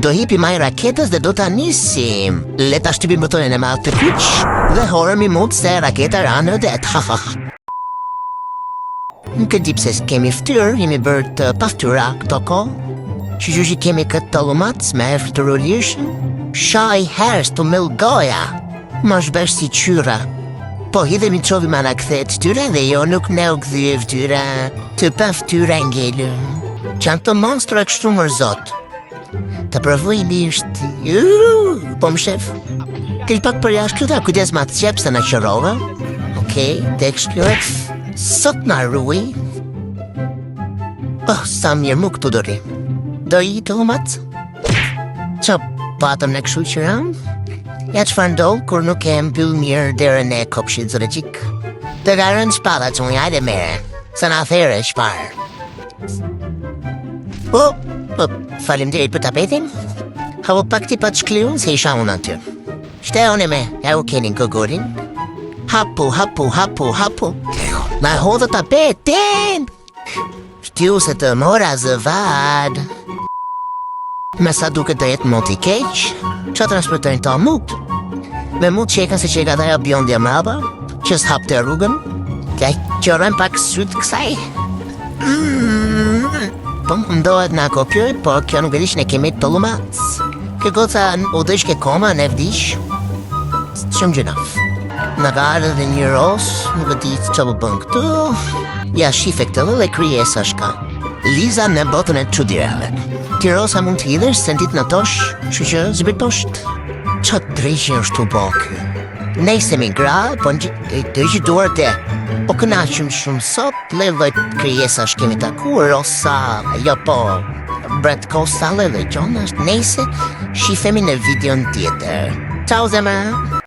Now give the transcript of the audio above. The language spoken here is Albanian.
Do hipi maj raketës dhe do ta nisim. Le ta shtypim butonin e madh të kuq dhe horemi mund se raketa ranë në det. Nuk e di pse s'kemi ftyrë, jemi bërë të paftyra këto kohë. Që kemi këtë tollumac me efër të rulishëm. Shaj herës të mil goja. Ma shbesh si qyra. Po hidhemi qovi ma na kthet tyre dhe jo nuk ne u kthye ftyra të paftyra ngelu. Qanë të monstra kështu mër zot. Të provojmisht. Po më shef. Këj pak për jashtë këta kujdes ma të qep se na qërova. Okej, tek shkjojt. Sot na rui. Oh, sa mirë mu këtu dori. Do i të lumat? Qa patëm në këshu që ram? Ja që fandoll kur nuk e mbyll mirë derën e kopshit zoologjik. Të garën shpada që unë jajde mere. Sa na there shparë. Faleminderit për tapetin. Havo pak ti pa të shkliun se isha unë aty. Shteone me, ja u keni gogorin. Hapu. Na hodhë tapetin! Shtiu se të mora zëvad. Me sa duke të jetë moti keq, që transportojnë ta mut. Me mut qekan se që i gadaja bjondja mraba, që s'hap të rrugën, ka qërën pak sytë kësaj. Po më ndohet nga kopjoj, po kjo nuk vedish ne kemi të lumac. Kjo goca u dësh ke koma, ne vdish. Shumë gjënaf. Në garë dhe një ros, nuk e ditë që më bën këtu. Ja shife këtë dhe kryesa shka. Liza në botën e çuditërave. Ti rosa mund të hidhesh, sentit në tosh, që zbrit poshtë. Qa drejshë është të bokë? Nejse mi gra, po në gjithë duart e. Po kënaqëm shumë sot, levojt kryesa shkemi taku, rosa, jo po, Brett Costa, levoj Jonas, nejse, shifemi në videon tjetër. Ciao zemra!